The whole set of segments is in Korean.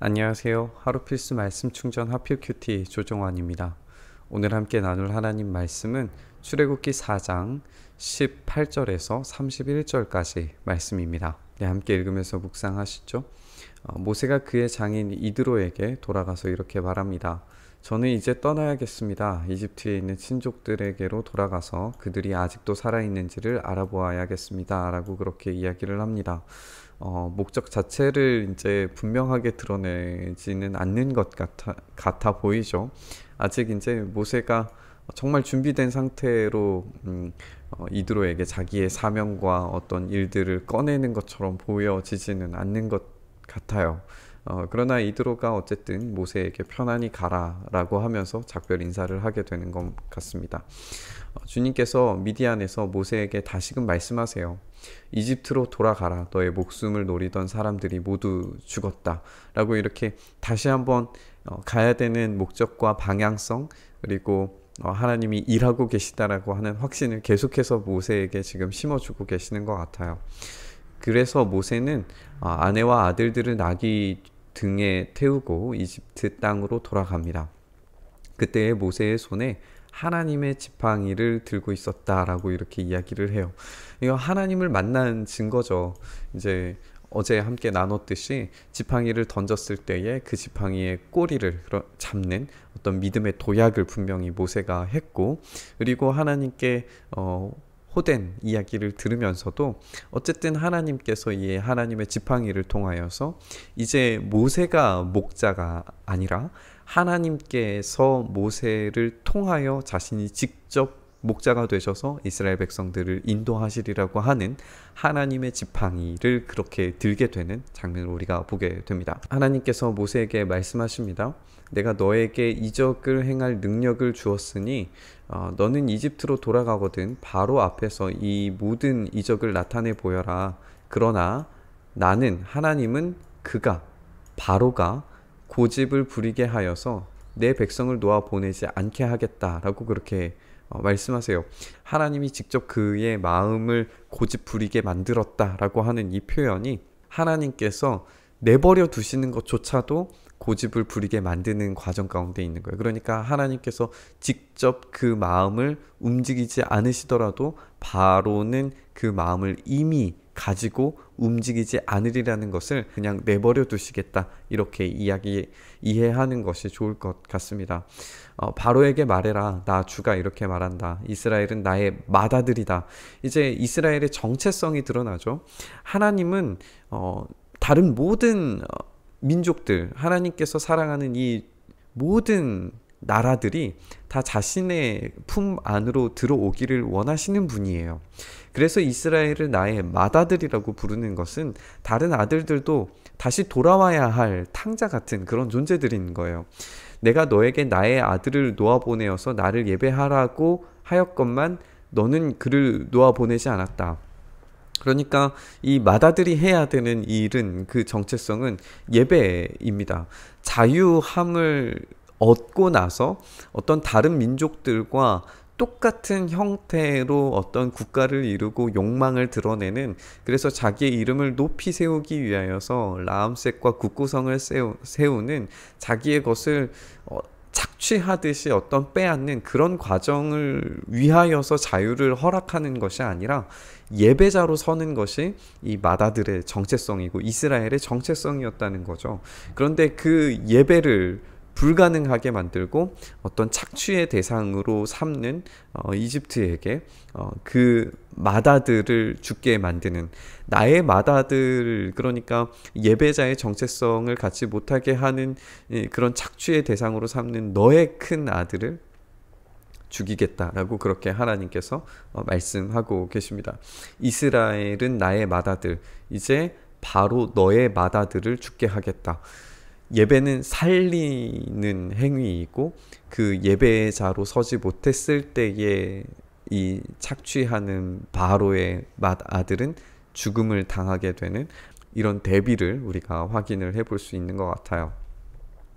안녕하세요. 하루 필수 말씀 충전 하필 큐티 조정환입니다. 오늘 함께 나눌 하나님 말씀은 출애굽기 4장 18절에서 31절까지 말씀입니다. 네, 함께 읽으면서 묵상하시죠. 모세가 그의 장인 이드로에게 돌아가서 이렇게 말합니다. 저는 이제 떠나야겠습니다. 이집트에 있는 친족들에게로 돌아가서 그들이 아직도 살아있는지를 알아보아야겠습니다. 라고 그렇게 이야기를 합니다. 목적 자체를 이제 분명하게 드러내지는 않는 것 같아 보이죠. 아직 이제 모세가 정말 준비된 상태로 이드로에게 자기의 사명과 어떤 일들을 꺼내는 것처럼 보여지지는 않는 것 같아요. 그러나 이드로가 어쨌든 모세에게 편안히 가라라고 하면서 작별 인사를 하게 되는 것 같습니다. 주님께서 미디안에서 모세에게 다시금 말씀하세요. 이집트로 돌아가라. 너의 목숨을 노리던 사람들이 모두 죽었다. 라고 이렇게 다시 한번 가야 되는 목적과 방향성, 그리고 하나님이 일하고 계시다라고 하는 확신을 계속해서 모세에게 지금 심어주고 계시는 것 같아요. 그래서 모세는 아내와 아들들을 나귀 등에 태우고 이집트 땅으로 돌아갑니다. 그때의 모세의 손에 하나님의 지팡이를 들고 있었다라고 이렇게 이야기를 해요. 이거 하나님을 만난 증거죠. 이제 어제 함께 나눴듯이 지팡이를 던졌을 때에 그 지팡이의 꼬리를 잡는 어떤 믿음의 도약을 분명히 모세가 했고, 그리고 하나님께 호된 이야기를 들으면서도 어쨌든 하나님께서 이 하나님의 지팡이를 통하여서 이제 모세가 목자가 아니라 하나님께서 모세를 통하여 자신이 직접 목자가 되셔서 이스라엘 백성들을 인도하시리라고 하는 하나님의 지팡이를 그렇게 들게 되는 장면을 우리가 보게 됩니다. 하나님께서 모세에게 말씀하십니다. 내가 너에게 이적을 행할 능력을 주었으니 너는 이집트로 돌아가거든 바로 앞에서 이 모든 이적을 나타내 보여라. 그러나 나는 하나님은 바로가 고집을 부리게 하여서 내 백성을 놓아 보내지 않게 하겠다라고 그렇게 말씀하세요. 하나님이 직접 그의 마음을 고집 부리게 만들었다라고 하는 이 표현이 하나님께서 내버려 두시는 것조차도 고집을 부리게 만드는 과정 가운데 있는 거예요. 그러니까 하나님께서 직접 그 마음을 움직이지 않으시더라도 바로는 그 마음을 이미 가지고 움직이지 않으리라는 것을 그냥 내버려 두시겠다, 이렇게 이해하는 것이 좋을 것 같습니다. 바로에게 말해라. 나 주가 이렇게 말한다. 이스라엘은 나의 맏아들이다. 이제 이스라엘의 정체성이 드러나죠. 하나님은 다른 모든 민족들, 하나님께서 사랑하는 이 모든 나라들이 다 자신의 품 안으로 들어오기를 원하시는 분이에요. 그래서 이스라엘을 나의 맏아들이라고 부르는 것은 다른 아들들도 다시 돌아와야 할 탕자 같은 그런 존재들인 거예요. 내가 너에게 나의 아들을 놓아보내어서 나를 예배하라고 하였건만 너는 그를 놓아보내지 않았다. 그러니까 이 맏아들이 해야 되는 일은, 그 정체성은 예배입니다. 자유함을 얻고 나서 어떤 다른 민족들과 똑같은 형태로 어떤 국가를 이루고 욕망을 드러내는, 그래서 자기의 이름을 높이 세우기 위하여서 라암셋과 국구성을 세우는 자기의 것을 착취하듯이 어떤 빼앗는 그런 과정을 위하여서 자유를 허락하는 것이 아니라 예배자로 서는 것이 이 맏아들의 정체성이고 이스라엘의 정체성이었다는 거죠. 그런데 그 예배를 불가능하게 만들고 어떤 착취의 대상으로 삼는 이집트에게 그 맏아들을 죽게 만드는, 나의 맏아들, 그러니까 예배자의 정체성을 갖지 못하게 하는 그런 착취의 대상으로 삼는 너의 큰 아들을 죽이겠다라고 그렇게 하나님께서 말씀하고 계십니다. 이스라엘은 나의 맏아들, 이제 바로 너의 맏아들을 죽게 하겠다. 예배는 살리는 행위이고 그 예배자로 서지 못했을 때에 이 착취하는 바로의 맏아들은 죽음을 당하게 되는 이런 대비를 우리가 확인을 해볼 수 있는 것 같아요.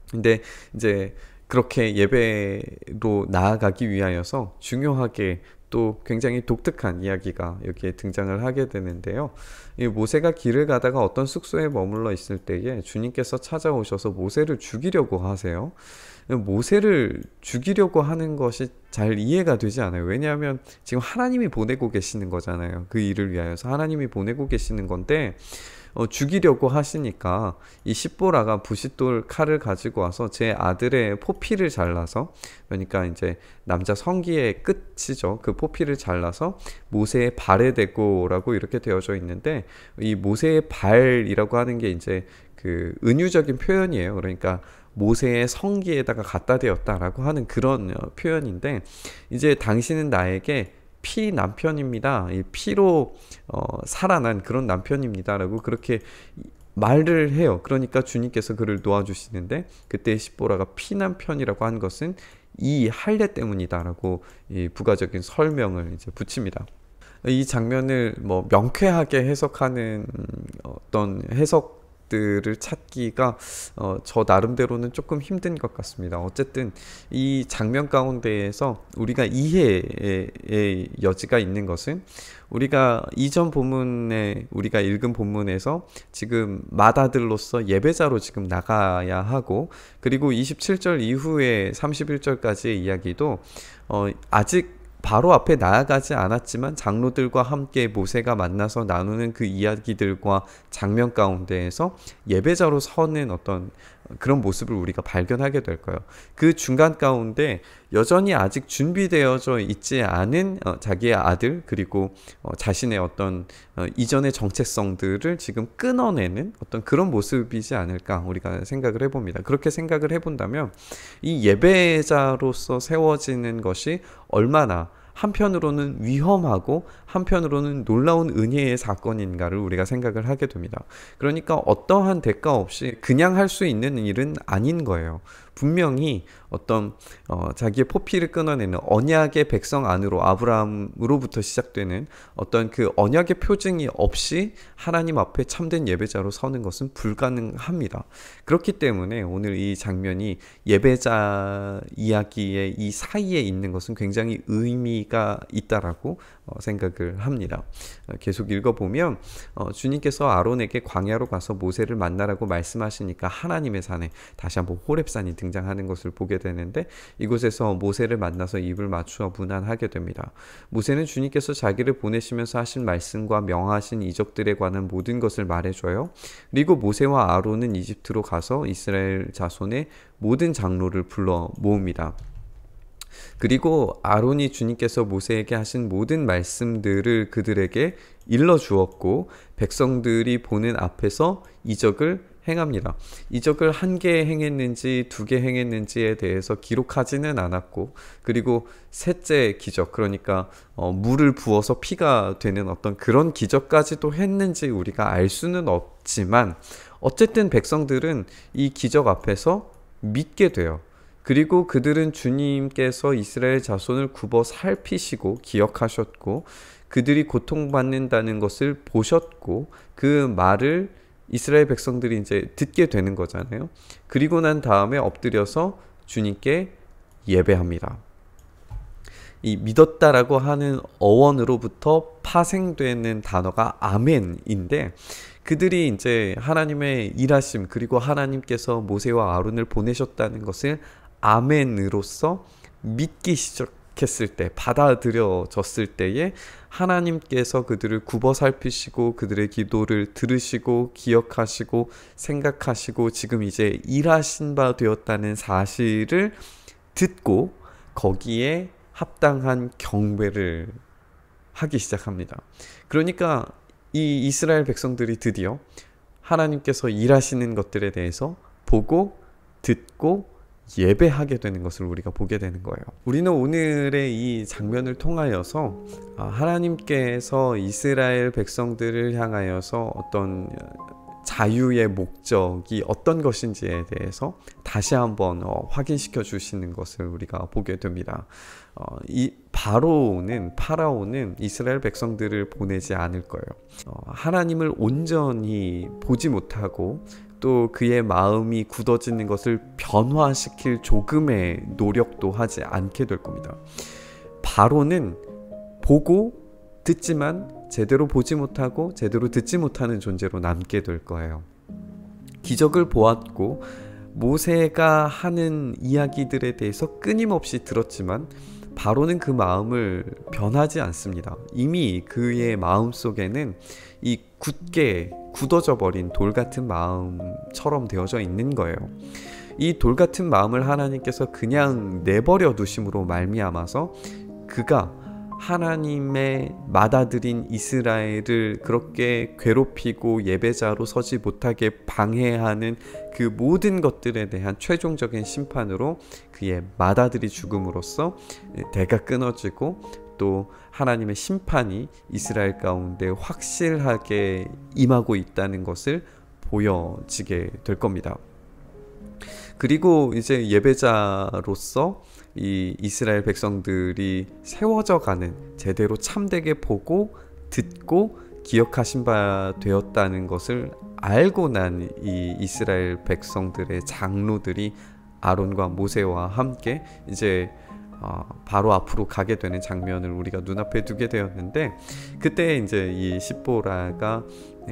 근데 이제 그렇게 예배로 나아가기 위하여서 중요하게 또 굉장히 독특한 이야기가 여기에 등장을 하게 되는데요. 이 모세가 길을 가다가 어떤 숙소에 머물러 있을 때에 주님께서 찾아오셔서 모세를 죽이려고 하세요. 모세를 죽이려고 하는 것이 잘 이해가 되지 않아요. 왜냐하면 지금 하나님이 보내고 계시는 거잖아요. 그 일을 위하여서 하나님이 보내고 계시는 건데 죽이려고 하시니까 이 십보라가 부싯돌 칼을 가지고 와서 제 아들의 포피를 잘라서, 그러니까 이제 남자 성기의 끝이죠. 그 포피를 잘라서 모세의 발에 대고라고 이렇게 되어져 있는데, 이 모세의 발이라고 하는 게 이제 그 은유적인 표현이에요. 그러니까 모세의 성기에다가 갖다 대었다라고 하는 그런 표현인데, 이제 당신은 나에게 피 남편입니다. 이 피로 살아난 그런 남편입니다라고 그렇게 말을 해요. 그러니까 주님께서 그를 놓아주시는데, 그때 십보라가 피 남편이라고 한 것은 이 할례 때문이다라고 이 부가적인 설명을 이제 붙입니다. 이 장면을 뭐 명쾌하게 해석하는 어떤 해석들을 찾기가 저 나름대로는 조금 힘든 것 같습니다. 어쨌든 이 장면 가운데에서 우리가 이해의 여지가 있는 것은, 우리가 이전 본문에 우리가 읽은 본문에서 지금 맏아들로서 예배자로 지금 나가야 하고, 그리고 27절 이후에 31절까지의 이야기도 아직 바로 앞에 나아가지 않았지만 장로들과 함께 모세가 만나서 나누는 그 이야기들과 장면 가운데에서 예배자로 서는 어떤 그런 모습을 우리가 발견하게 될 거예요. 그 중간 가운데 여전히 아직 준비되어져 있지 않은 자기의 아들, 그리고 자신의 어떤 이전의 정체성들을 지금 끊어내는 어떤 그런 모습이지 않을까 우리가 생각을 해봅니다. 그렇게 생각을 해본다면 이 예배자로서 세워지는 것이 얼마나 한편으로는 위험하고 한편으로는 놀라운 은혜의 사건인가를 우리가 생각을 하게 됩니다. 그러니까 어떠한 대가 없이 그냥 할 수 있는 일은 아닌 거예요. 분명히 어떤 자기의 포피를 끊어내는 언약의 백성 안으로, 아브라함으로부터 시작되는 어떤 그 언약의 표징이 없이 하나님 앞에 참된 예배자로 서는 것은 불가능합니다. 그렇기 때문에 오늘 이 장면이 예배자 이야기의 이 사이에 있는 것은 굉장히 의미가 있다라고 생각을 합니다. 계속 읽어보면 주님께서 아론에게 광야로 가서 모세를 만나라고 말씀하시니까 하나님의 산에, 다시 한번 호렙산이 등장하는 것을 보게 되는데, 이곳에서 모세를 만나서 입을 맞추어 문안하게 됩니다. 모세는 주님께서 자기를 보내시면서 하신 말씀과 명하신 이적들에 관한 모든 것을 말해줘요. 그리고 모세와 아론은 이집트로 가서 이스라엘 자손의 모든 장로를 불러 모읍니다. 그리고 아론이 주님께서 모세에게 하신 모든 말씀들을 그들에게 일러 주었고, 백성들이 보는 앞에서 이적을 행합니다. 이적을 1개 행했는지 2개 행했는지에 대해서 기록하지는 않았고, 그리고 셋째 기적, 그러니까 물을 부어서 피가 되는 어떤 그런 기적까지도 했는지 우리가 알 수는 없지만, 어쨌든 백성들은 이 기적 앞에서 믿게 돼요. 그리고 그들은 주님께서 이스라엘 자손을 굽어 살피시고 기억하셨고, 그들이 고통받는다는 것을 보셨고, 그 말을 이스라엘 백성들이 이제 듣게 되는 거잖아요. 그리고 난 다음에 엎드려서 주님께 예배합니다. 이 믿었다라고 하는 어원으로부터 파생되는 단어가 아멘인데, 그들이 이제 하나님의 일하심, 그리고 하나님께서 모세와 아론을 보내셨다는 것을 아멘으로서 믿기 시작했을 때, 받아들여졌을 때에 하나님께서 그들을 굽어 살피시고 그들의 기도를 들으시고 기억하시고 생각하시고 지금 이제 일하신 바 되었다는 사실을 듣고 거기에 합당한 경배를 하기 시작합니다. 그러니까 이 이스라엘 백성들이 드디어 하나님께서 일하시는 것들에 대해서 보고 듣고 예배하게 되는 것을 우리가 보게 되는 거예요. 우리는 오늘의 이 장면을 통하여서 하나님께서 이스라엘 백성들을 향하여서 어떤 자유의 목적이 어떤 것인지에 대해서 다시 한번 확인시켜 주시는 것을 우리가 보게 됩니다. 이 파라오는 이스라엘 백성들을 보내지 않을 거예요. 하나님을 온전히 보지 못하고 또 그의 마음이 굳어지는 것을 변화시킬 조금의 노력도 하지 않게 될 겁니다. 바로는 보고 듣지만 제대로 보지 못하고 제대로 듣지 못하는 존재로 남게 될 거예요. 기적을 보았고 모세가 하는 이야기들에 대해서 끊임없이 들었지만 바로는 그 마음을 변하지 않습니다. 이미 그의 마음 속에는 이 굳게 굳어져 버린 돌 같은 마음처럼 되어져 있는 거예요. 이 돌 같은 마음을 하나님께서 그냥 내버려 두심으로 말미암아서 그가 하나님의 맏아들인 이스라엘을 그렇게 괴롭히고 예배자로 서지 못하게 방해하는 그 모든 것들에 대한 최종적인 심판으로 그의 맏아들이 죽음으로써 대가 끊어지고 또 하나님의 심판이 이스라엘 가운데 확실하게 임하고 있다는 것을 보여지게 될 겁니다. 그리고 이제 예배자로서 이 이스라엘 백성들이 세워져 가는, 제대로 참되게 보고 듣고 기억하신 바 되었다는 것을 알고 난 이 이스라엘 백성들의 장로들이 아론과 모세와 함께 이제 바로 앞으로 가게 되는 장면을 우리가 눈앞에 두게 되었는데, 그때 이제 이 십보라가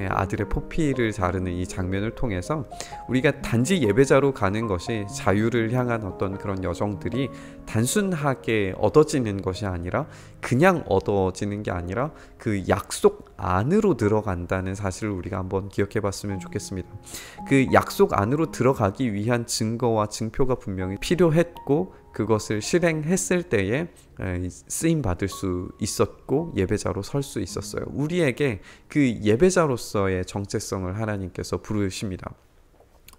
아들의 포피를 자르는 이 장면을 통해서 우리가 단지 예배자로 가는 것이 자유를 향한 어떤 그런 여정들이 단순하게 얻어지는 것이 아니라, 그냥 얻어지는 게 아니라 그 약속 안으로 들어간다는 사실을 우리가 한번 기억해 봤으면 좋겠습니다. 그 약속 안으로 들어가기 위한 증거와 증표가 분명히 필요했고, 그것을 실행했을 때에 쓰임 받을 수 있었고 예배자로 설 수 있었어요. 우리에게 그 예배자로서의 정체성을 하나님께서 부르십니다.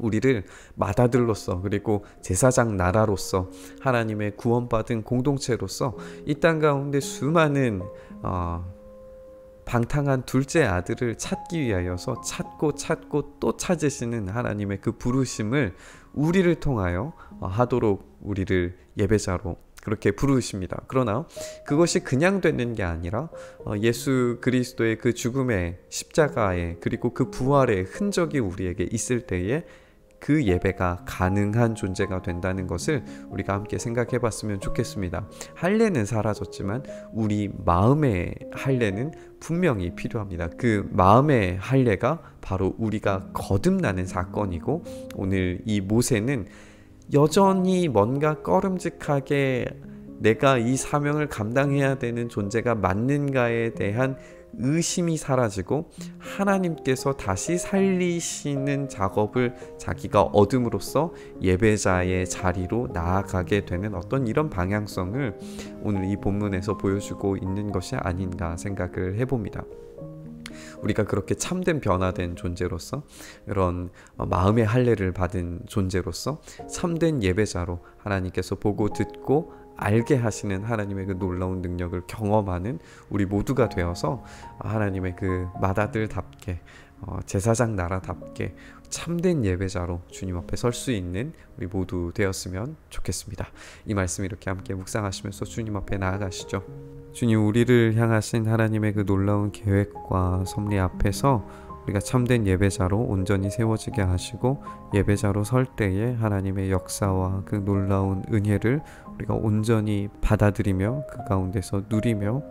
우리를 맏아들로서, 그리고 제사장 나라로서, 하나님의 구원받은 공동체로서 이 땅 가운데 수많은 방탕한 둘째 아들을 찾기 위하여서 찾고 또 찾으시는 하나님의 그 부르심을 우리를 통하여 하도록 우리를 예배자로 그렇게 부르십니다. 그러나 그것이 그냥 되는 게 아니라 예수 그리스도의 그 죽음의 십자가에, 그리고 그 부활의 흔적이 우리에게 있을 때에 그 예배가 가능한 존재가 된다는 것을 우리가 함께 생각해 봤으면 좋겠습니다. 할례는 사라졌지만 우리 마음의 할례는 분명히 필요합니다. 그 마음의 할례가 바로 우리가 거듭나는 사건이고, 오늘 이 모세는 여전히 뭔가 꺼름직하게 내가 이 사명을 감당해야 되는 존재가 맞는가에 대한 의심이 사라지고 하나님께서 다시 살리시는 작업을 자기가 얻음으로써 예배자의 자리로 나아가게 되는 어떤 이런 방향성을 오늘 이 본문에서 보여주고 있는 것이 아닌가 생각을 해봅니다. 우리가 그렇게 참된 변화된 존재로서, 이런 마음의 할례를 받은 존재로서 참된 예배자로 하나님께서 보고 듣고 알게 하시는 하나님의 그 놀라운 능력을 경험하는 우리 모두가 되어서 하나님의 그 맏아들답게, 제사장 나라답게 참된 예배자로 주님 앞에 설 수 있는 우리 모두 되었으면 좋겠습니다. 이 말씀 이렇게 함께 묵상하시면서 주님 앞에 나아가시죠. 주님, 우리를 향하신 하나님의 그 놀라운 계획과 섭리 앞에서 우리가 참된 예배자로 온전히 세워지게 하시고, 예배자로 설 때에 하나님의 역사와 그 놀라운 은혜를 우리가 온전히 받아들이며 그 가운데서 누리며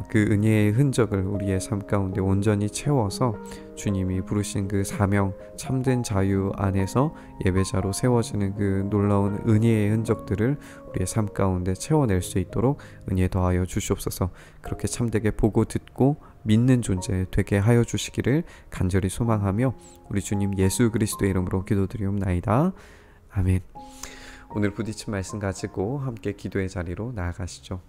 그 은혜의 흔적을 우리의 삶 가운데 온전히 채워서 주님이 부르신 그 사명, 참된 자유 안에서 예배자로 세워지는 그 놀라운 은혜의 흔적들을 우리의 삶 가운데 채워낼 수 있도록 은혜 더하여 주시옵소서. 그렇게 참되게 보고 듣고 믿는 존재 되게 하여 주시기를 간절히 소망하며 우리 주님 예수 그리스도의 이름으로 기도드리옵나이다. 아멘. 오늘 부딪힌 말씀 가지고 함께 기도의 자리로 나아가시죠.